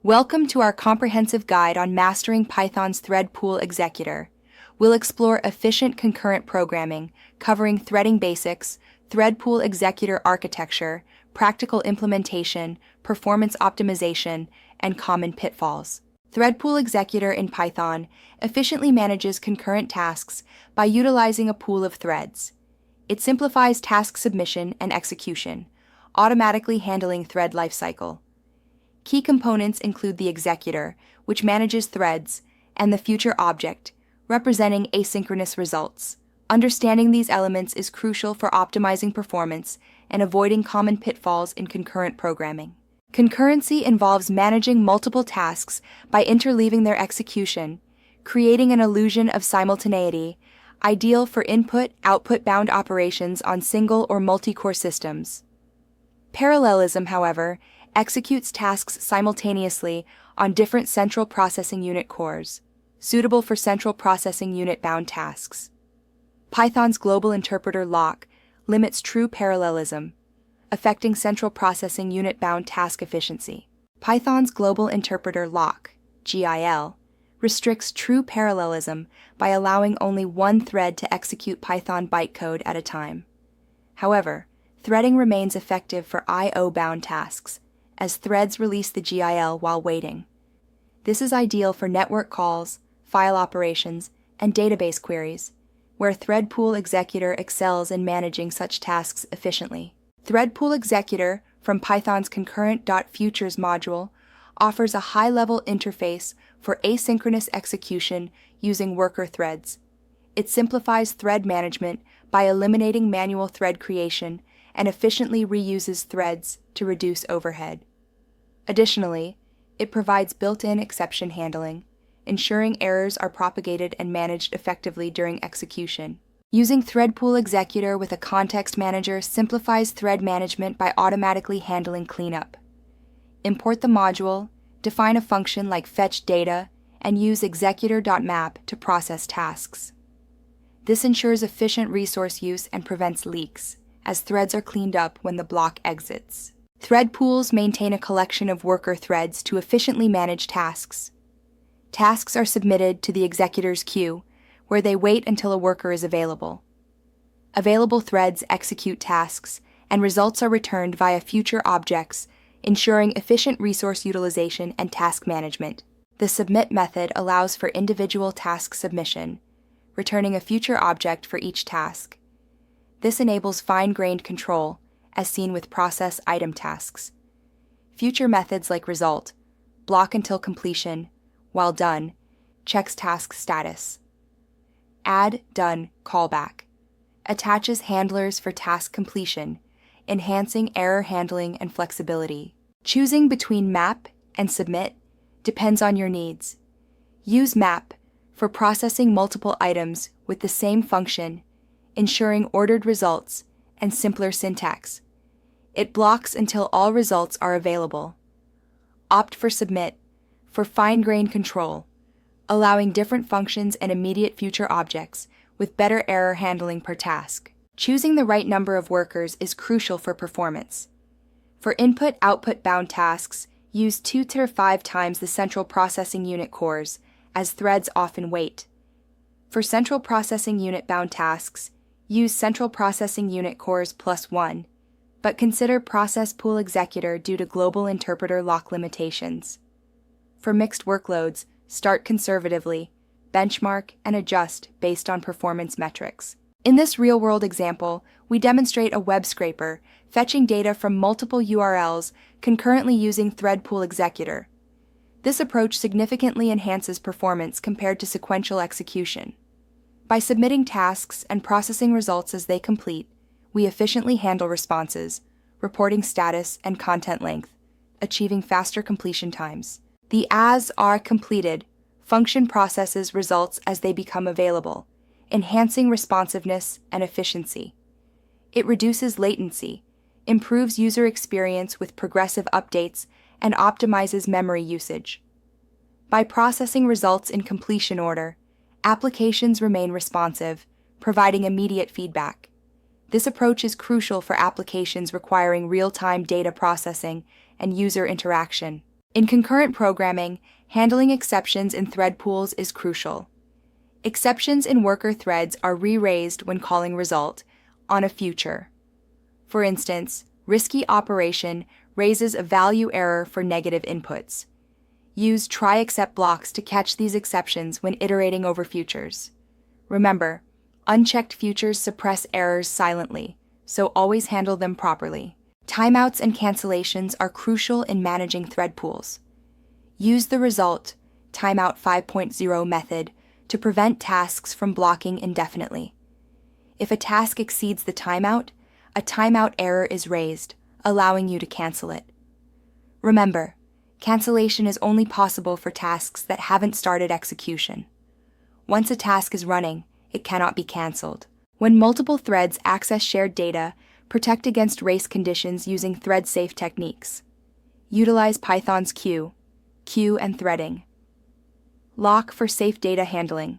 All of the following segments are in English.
Welcome to our comprehensive guide on mastering Python's ThreadPoolExecutor. We'll explore efficient concurrent programming, covering threading basics, ThreadPoolExecutor architecture, practical implementation, performance optimization, and common pitfalls. ThreadPoolExecutor in Python efficiently manages concurrent tasks by utilizing a pool of threads. It simplifies task submission and execution, automatically handling thread lifecycle. Key components include the executor, which manages threads, and the future object, representing asynchronous results. Understanding these elements is crucial for optimizing performance and avoiding common pitfalls in concurrent programming. Concurrency involves managing multiple tasks by interleaving their execution, creating an illusion of simultaneity, ideal for input-output bound operations on single or multi-core systems. Parallelism, however, executes tasks simultaneously on different central processing unit cores, suitable for central processing unit bound tasks. Python's global interpreter lock limits true parallelism, affecting central processing unit bound task efficiency. Python's global interpreter lock, GIL, restricts true parallelism by allowing only one thread to execute Python bytecode at a time. However, threading remains effective for I/O bound tasks, as threads release the GIL while waiting. This is ideal for network calls, file operations, and database queries, where ThreadPoolExecutor excels in managing such tasks efficiently. ThreadPoolExecutor from Python's concurrent.futures module offers a high-level interface for asynchronous execution using worker threads. It simplifies thread management by eliminating manual thread creation and efficiently reuses threads to reduce overhead. Additionally, it provides built-in exception handling, ensuring errors are propagated and managed effectively during execution. Using ThreadPoolExecutor with a context manager simplifies thread management by automatically handling cleanup. Import the module, define a function like fetchData, and use executor.map to process tasks. This ensures efficient resource use and prevents leaks, as threads are cleaned up when the block exits. Thread pools maintain a collection of worker threads to efficiently manage tasks. Tasks are submitted to the executor's queue, where they wait until a worker is available. Available threads execute tasks, and results are returned via future objects, ensuring efficient resource utilization and task management. The submit method allows for individual task submission, returning a future object for each task. This enables fine-grained control, as seen with process item tasks. Future methods like result, block until completion, while done, checks task status. Add done callback attaches handlers for task completion, enhancing error handling and flexibility. Choosing between map and submit depends on your needs. Use map for processing multiple items with the same function, ensuring ordered results and simpler syntax. It blocks until all results are available. Opt for submit for fine-grained control, allowing different functions and immediate future objects with better error handling per task. Choosing the right number of workers is crucial for performance. For input-output bound tasks, use 2 to 5 times the central processing unit cores, as threads often wait. For central processing unit bound tasks, use central processing unit cores +1, but consider ThreadPoolExecutor due to global interpreter lock limitations. For mixed workloads, start conservatively, benchmark, and adjust based on performance metrics. In this real-world example, we demonstrate a web scraper fetching data from multiple URLs concurrently using ThreadPoolExecutor. This approach significantly enhances performance compared to sequential execution. By submitting tasks and processing results as they complete, we efficiently handle responses, reporting status, and content length, achieving faster completion times. The as are completed function processes results as they become available, enhancing responsiveness and efficiency. It reduces latency, improves user experience with progressive updates, and optimizes memory usage. By processing results in completion order, applications remain responsive, providing immediate feedback. This approach is crucial for applications requiring real-time data processing and user interaction. In concurrent programming, handling exceptions in thread pools is crucial. Exceptions in worker threads are re-raised when calling result on a future. For instance, risky operation raises a value error for negative inputs. Use try except blocks to catch these exceptions when iterating over futures. Remember, unchecked futures suppress errors silently, so always handle them properly. Timeouts and cancellations are crucial in managing thread pools. Use the result timeout 5.0 method to prevent tasks from blocking indefinitely. If a task exceeds the timeout, a timeout error is raised, allowing you to cancel it. Remember, cancellation is only possible for tasks that haven't started execution. Once a task is running, it cannot be canceled. When multiple threads access shared data, protect against race conditions using thread-safe techniques. Utilize Python's queue, and threading. Lock for safe data handling.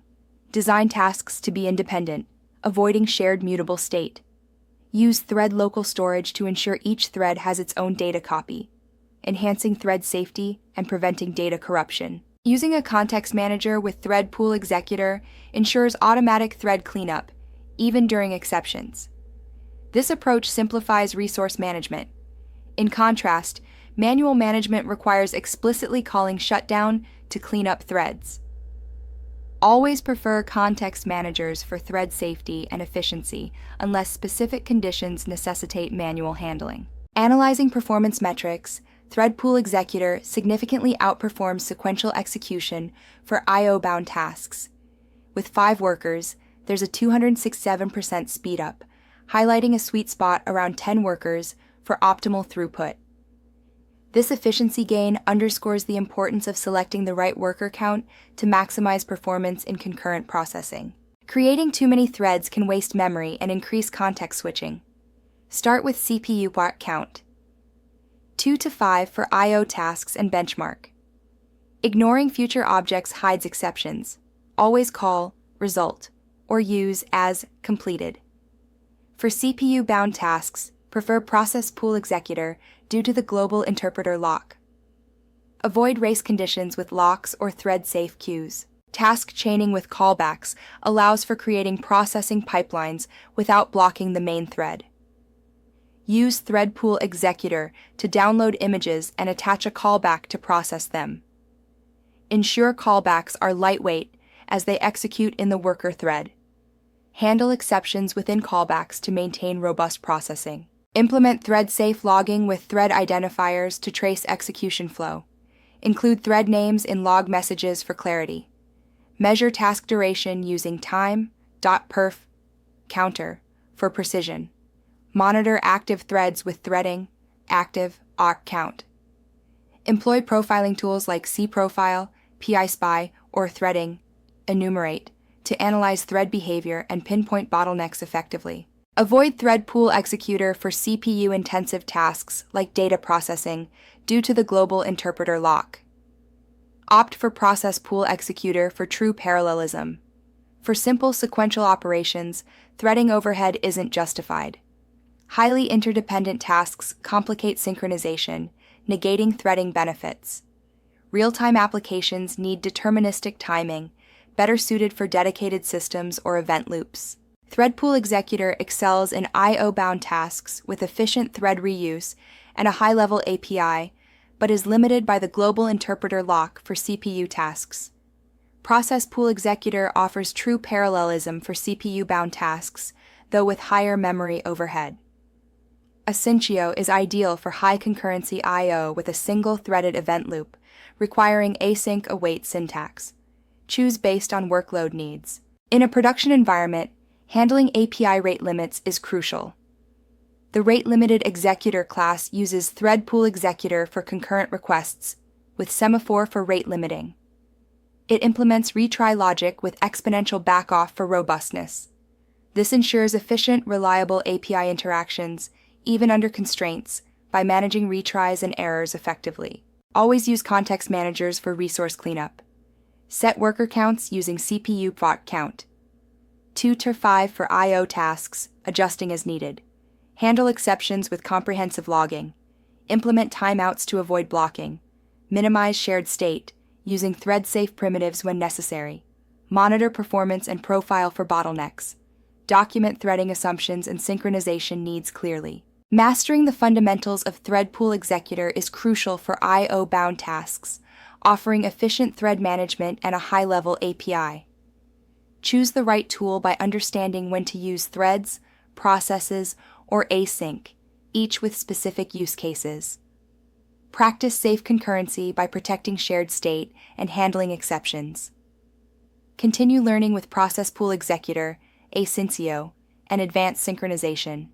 Design tasks to be independent, avoiding shared mutable state. Use thread local storage to ensure each thread has its own data copy, enhancing thread safety and preventing data corruption. Using a context manager with ThreadPoolExecutor ensures automatic thread cleanup, even during exceptions. This approach simplifies resource management. In contrast, manual management requires explicitly calling shutdown to clean up threads. Always prefer context managers for thread safety and efficiency unless specific conditions necessitate manual handling. Analyzing performance metrics, ThreadPoolExecutor significantly outperforms sequential execution for I/O-bound tasks. With 5 workers, there's a 267% speedup, highlighting a sweet spot around 10 workers for optimal throughput. This efficiency gain underscores the importance of selecting the right worker count to maximize performance in concurrent processing. Creating too many threads can waste memory and increase context switching. Start with CPU watt count. 2 to 5 for I/O tasks and benchmark. Ignoring future objects hides exceptions. Always call result or use as completed. For CPU-bound tasks, prefer ThreadPoolExecutor due to the global interpreter lock. Avoid race conditions with locks or thread-safe queues. Task chaining with callbacks allows for creating processing pipelines without blocking the main thread. Use ThreadPoolExecutor to download images and attach a callback to process them. Ensure callbacks are lightweight as they execute in the worker thread. Handle exceptions within callbacks to maintain robust processing. Implement thread-safe logging with thread identifiers to trace execution flow. Include thread names in log messages for clarity. Measure task duration using time.perf counter for precision. Monitor active threads with threading, active awk count. Employ profiling tools like cProfile, PISpy, or threading, enumerate, to analyze thread behavior and pinpoint bottlenecks effectively. Avoid ThreadPoolExecutor for CPU-intensive tasks like data processing due to the global interpreter lock. Opt for ThreadPoolExecutor for true parallelism. For simple sequential operations, threading overhead isn't justified. Highly interdependent tasks complicate synchronization, negating threading benefits. Real-time applications need deterministic timing, better suited for dedicated systems or event loops. ThreadPoolExecutor excels in I/O-bound tasks with efficient thread reuse and a high-level API, but is limited by the global interpreter lock for CPU tasks. ThreadPoolExecutor offers true parallelism for CPU-bound tasks, though with higher memory overhead. Asyncio is ideal for high concurrency I/O with a single threaded event loop, requiring async await syntax. Choose based on workload needs. In a production environment, handling API rate limits is crucial. The rate-limited executor class uses ThreadPoolExecutor for concurrent requests, with semaphore for rate limiting. It implements retry logic with exponential backoff for robustness. This ensures efficient, reliable API interactions, even under constraints, by managing retries and errors effectively. Always use context managers for resource cleanup. Set worker counts using CPU watt count. 2 to 5 for I/O tasks, adjusting as needed. Handle exceptions with comprehensive logging. Implement timeouts to avoid blocking. Minimize shared state, using thread-safe primitives when necessary. Monitor performance and profile for bottlenecks. Document threading assumptions and synchronization needs clearly. Mastering the fundamentals of ThreadPoolExecutor is crucial for I/O-bound tasks, offering efficient thread management and a high-level API. Choose the right tool by understanding when to use threads, processes, or async, each with specific use cases. Practice safe concurrency by protecting shared state and handling exceptions. Continue learning with ProcessPoolExecutor, Asyncio, and advanced synchronization.